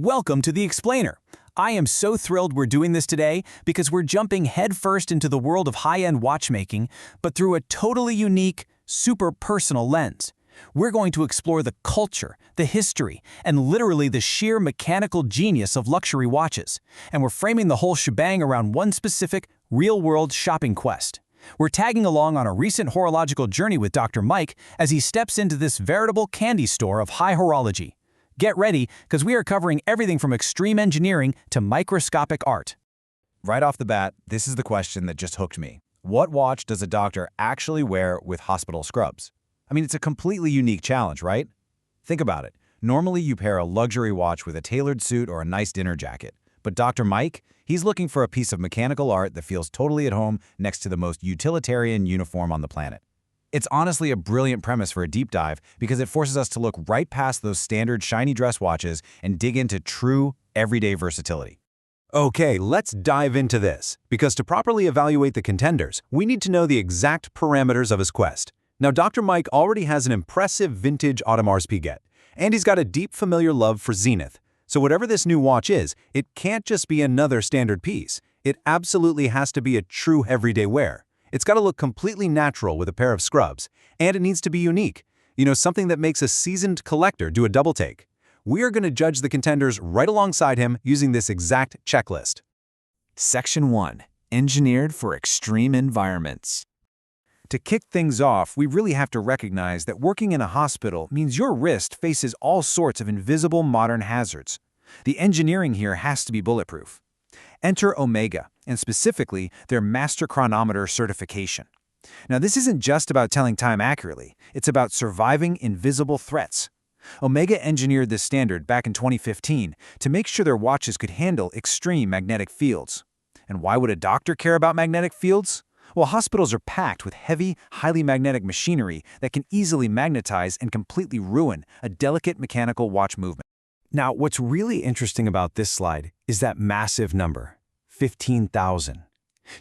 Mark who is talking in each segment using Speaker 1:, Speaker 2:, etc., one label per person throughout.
Speaker 1: Welcome to The Explainer. I am so thrilled we're doing this today because we're jumping headfirst into the world of high-end watchmaking, but through a totally unique, super personal lens. We're going to explore the culture, the history, and literally the sheer mechanical genius of luxury watches. And we're framing the whole shebang around one specific, real-world shopping quest. We're tagging along on a recent horological journey with Dr. Mike as he steps into this veritable candy store of high horology. Get ready, because we are covering everything from extreme engineering to microscopic art.
Speaker 2: Right off the bat, this is the question that just hooked me. What watch does a doctor actually wear with hospital scrubs? I mean, it's a completely unique challenge, right? Think about it. Normally, you pair a luxury watch with a tailored suit or a nice dinner jacket. But Dr. Mike, he's looking for a piece of mechanical art that feels totally at home next to the most utilitarian uniform on the planet. It's honestly a brilliant premise for a deep dive because it forces us to look right past those standard shiny dress watches and dig into true, everyday versatility.
Speaker 3: Okay, let's dive into this, because to properly evaluate the contenders, we need to know the exact parameters of his quest. Now, Dr. Mike already has an impressive vintage Audemars Piguet, and he's got a deep familiar love for Zenith. So whatever this new watch is, it can't just be another standard piece. It absolutely has to be a true everyday wear. It's got to look completely natural with a pair of scrubs, and it needs to be unique. Something that makes a seasoned collector do a double take. We are going to judge the contenders right alongside him using this exact checklist.
Speaker 1: Section 1. Engineered for extreme environments.
Speaker 2: To kick things off, we really have to recognize that working in a hospital means your wrist faces all sorts of invisible modern hazards. The engineering here has to be bulletproof. Enter Omega, and specifically their Master Chronometer certification. Now, this isn't just about telling time accurately, it's about surviving invisible threats. Omega engineered this standard back in 2015 to make sure their watches could handle extreme magnetic fields. And why would a doctor care about magnetic fields? Well, hospitals are packed with heavy, highly magnetic machinery that can easily magnetize and completely ruin a delicate mechanical watch movement.
Speaker 1: Now, what's really interesting about this slide is that massive number, 15,000.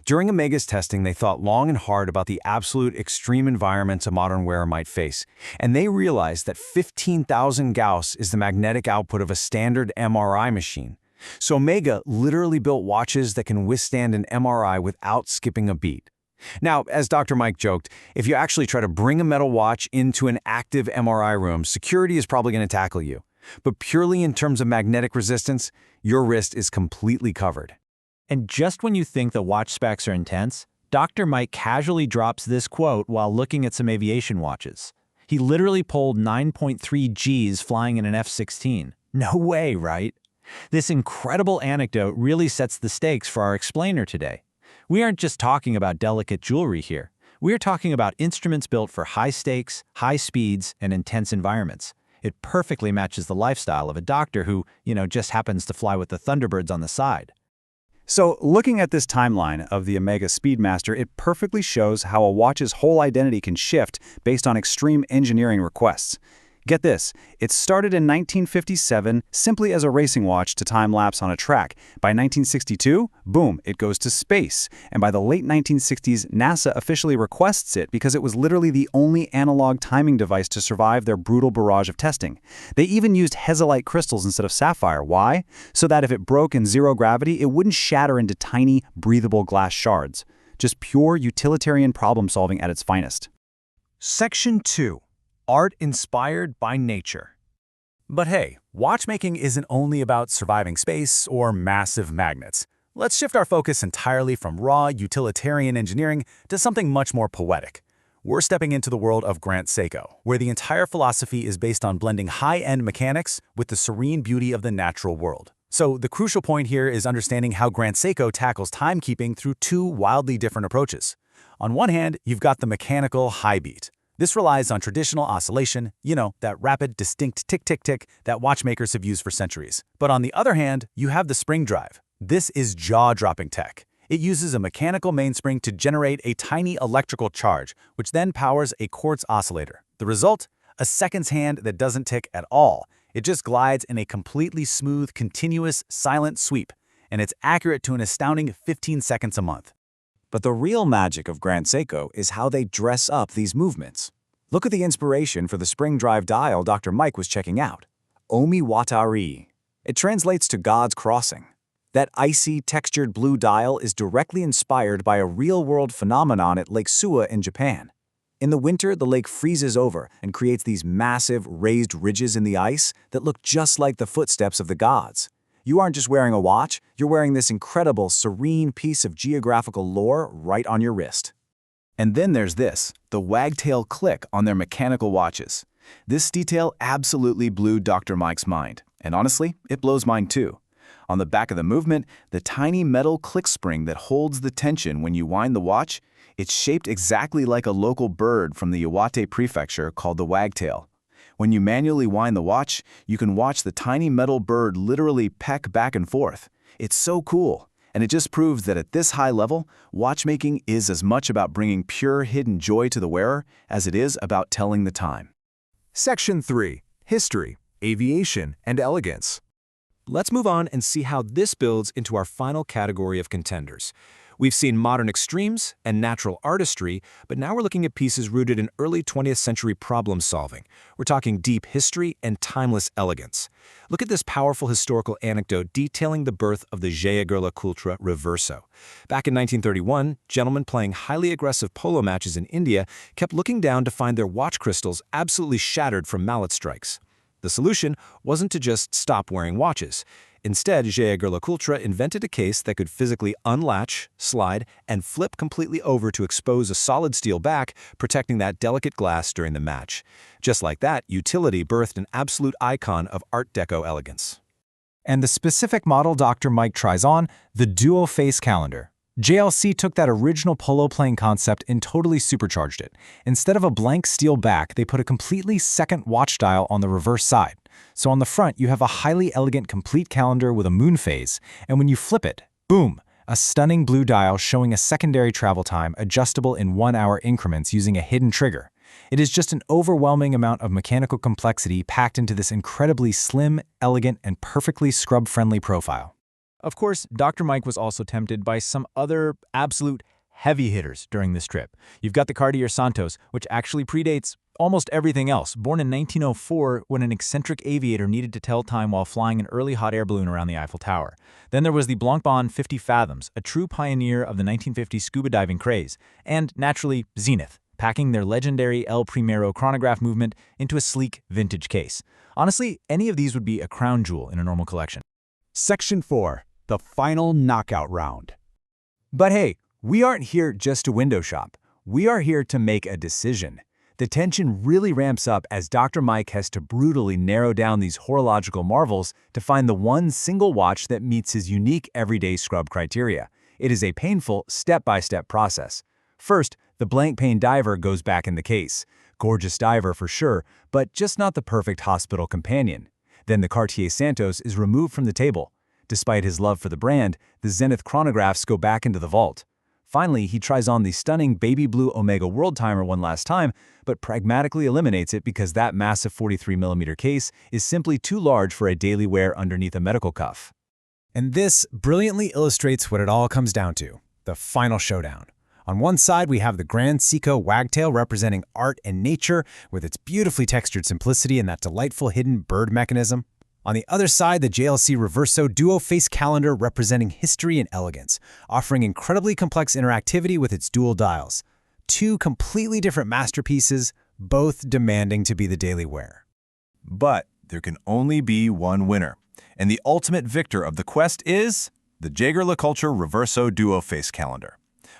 Speaker 1: During Omega's testing, they thought long and hard about the absolute extreme environments a modern wearer might face, and they realized that 15,000 Gauss is the magnetic output of a standard MRI machine. So Omega literally built watches that can withstand an MRI without skipping a beat. Now, as Dr. Mike joked, if you actually try to bring a metal watch into an active MRI room, security is probably going to tackle you. But purely in terms of magnetic resistance, your wrist is completely covered.
Speaker 4: And just when you think the watch specs are intense, Dr. Mike casually drops this quote while looking at some aviation watches. He literally pulled 9.3 Gs flying in an F-16. No way, right? This incredible anecdote really sets the stakes for our explainer today. We aren't just talking about delicate jewelry here. We're talking about instruments built for high stakes, high speeds, and intense environments. It perfectly matches the lifestyle of a doctor who, just happens to fly with the Thunderbirds on the side.
Speaker 3: So, looking at this timeline of the Omega Speedmaster, it perfectly shows how a watch's whole identity can shift based on extreme engineering requests. Get this, it started in 1957 simply as a racing watch to time-lapse on a track. By 1962, boom, it goes to space. And by the late 1960s, NASA officially requests it because it was literally the only analog timing device to survive their brutal barrage of testing. They even used hezolite crystals instead of sapphire. Why? So that if it broke in zero gravity, it wouldn't shatter into tiny, breathable glass shards. Just pure utilitarian problem-solving at its finest.
Speaker 1: Section 2. Art inspired by nature. But hey, watchmaking isn't only about surviving space or massive magnets. Let's shift our focus entirely from raw utilitarian engineering to something much more poetic. We're stepping into the world of Grand Seiko, where the entire philosophy is based on blending high-end mechanics with the serene beauty of the natural world. So the crucial point here is understanding how Grand Seiko tackles timekeeping through two wildly different approaches. On one hand, you've got the mechanical high beat. This relies on traditional oscillation, that rapid, distinct tick-tick-tick that watchmakers have used for centuries. But on the other hand, you have the spring drive. This is jaw-dropping tech. It uses a mechanical mainspring to generate a tiny electrical charge, which then powers a quartz oscillator. The result? A seconds hand that doesn't tick at all. It just glides in a completely smooth, continuous, silent sweep, and it's accurate to an astounding 15 seconds a month.
Speaker 2: But the real magic of Grand Seiko is how they dress up these movements. Look at the inspiration for the spring drive dial Dr. Mike was checking out. Omi Watari.
Speaker 3: It translates to God's crossing. That icy, textured blue dial is directly inspired by a real-world phenomenon at Lake Suwa in Japan. In the winter, the lake freezes over and creates these massive, raised ridges in the ice that look just like the footsteps of the gods. You aren't just wearing a watch, you're wearing this incredible, serene piece of geographical lore right on your wrist.
Speaker 2: And then there's this, the Wagtail click on their mechanical watches. This detail absolutely blew Dr. Mike's mind, and honestly, it blows mine too. On the back of the movement, the tiny metal click spring that holds the tension when you wind the watch, it's shaped exactly like a local bird from the Iwate prefecture called the wagtail. When you manually wind the watch, you can watch the tiny metal bird literally peck back and forth. It's so cool, and it just proves that at this high level, watchmaking is as much about bringing pure hidden joy to the wearer as it is about telling the time.
Speaker 1: Section 3. History, Aviation, and Elegance. Let's move on and see how this builds into our final category of contenders. We've seen modern extremes and natural artistry, but now we're looking at pieces rooted in early 20th century problem solving. We're talking deep history and timeless elegance. Look at this powerful historical anecdote detailing the birth of the Jaeger Cultra Reverso. Back in 1931, gentlemen playing highly aggressive polo matches in India kept looking down to find their watch crystals absolutely shattered from mallet strikes. The solution wasn't to just stop wearing watches. Instead, Jaeger Cultra invented a case that could physically unlatch, slide, and flip completely over to expose a solid steel back, protecting that delicate glass during the match. Just like that, utility birthed an absolute icon of Art Deco elegance.
Speaker 3: And the specific model Dr. Mike tries on, the duo-face calendar. JLC took that original polo playing concept and totally supercharged it. Instead of a blank steel back, they put a completely second watch dial on the reverse side. So on the front, you have a highly elegant complete calendar with a moon phase, and when you flip it, boom, a stunning blue dial showing a secondary travel time adjustable in 1-hour increments using a hidden trigger. It is just an overwhelming amount of mechanical complexity packed into this incredibly slim, elegant, and perfectly scrub-friendly profile.
Speaker 4: Of course, Dr. Mike was also tempted by some other absolute heavy hitters during this trip. You've got the Cartier Santos, which actually predates almost everything else, born in 1904 when an eccentric aviator needed to tell time while flying an early hot air balloon around the Eiffel Tower. Then there was the Blancpain 50 Fathoms, a true pioneer of the 1950s scuba diving craze, and naturally, Zenith, packing their legendary El Primero chronograph movement into a sleek vintage case. Honestly, any of these would be a crown jewel in a normal collection.
Speaker 1: Section 4. The final knockout round.
Speaker 3: But hey, we aren't here just to window shop. We are here to make a decision. The tension really ramps up as Dr. Mike has to brutally narrow down these horological marvels to find the one single watch that meets his unique everyday scrub criteria. It is a painful, step-by-step process. First, the blank pane diver goes back in the case. Gorgeous diver for sure, but just not the perfect hospital companion. Then the Cartier Santos is removed from the table. Despite his love for the brand, the Zenith chronographs go back into the vault. Finally, he tries on the stunning baby blue Omega World Timer one last time, but pragmatically eliminates it because that massive 43mm case is simply too large for a daily wear underneath a medical cuff. And this brilliantly illustrates what it all comes down to, the final showdown. On one side, we have the Grand Seiko Wagtail representing art and nature with its beautifully textured simplicity and that delightful hidden bird mechanism. On the other side, the JLC Reverso duo-face calendar representing history and elegance, offering incredibly complex interactivity with its dual dials. Two completely different masterpieces, both demanding to be the daily wear.
Speaker 2: But there can only be one winner, and the ultimate victor of the quest is the Jaeger LeCoultre Reverso duo-face calendar.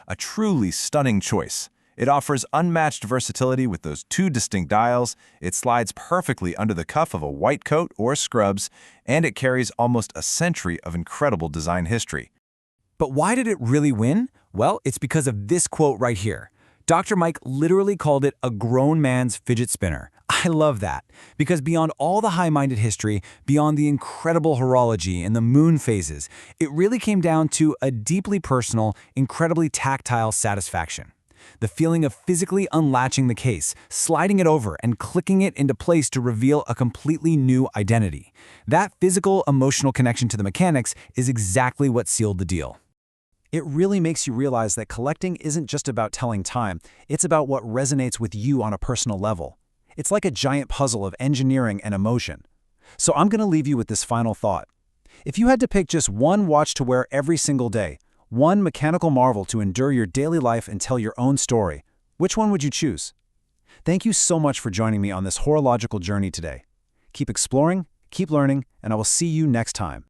Speaker 2: A truly stunning choice. It offers unmatched versatility with those two distinct dials, it slides perfectly under the cuff of a white coat or scrubs, and it carries almost a century of incredible design history.
Speaker 3: But why did it really win? Well, it's because of this quote right here. Dr. Mike literally called it a grown man's fidget spinner. I love that, because beyond all the high-minded history, beyond the incredible horology and the moon phases, it really came down to a deeply personal, incredibly tactile satisfaction. The feeling of physically unlatching the case, sliding it over, and clicking it into place to reveal a completely new identity. That physical, emotional connection to the mechanics is exactly what sealed the deal. It really makes you realize that collecting isn't just about telling time, it's about what resonates with you on a personal level. It's like a giant puzzle of engineering and emotion. So I'm going to leave you with this final thought.
Speaker 2: If you had to pick just one watch to wear every single day, one mechanical marvel to endure your daily life and tell your own story, which one would you choose? Thank you so much for joining me on this horological journey today. Keep exploring, keep learning, and I will see you next time.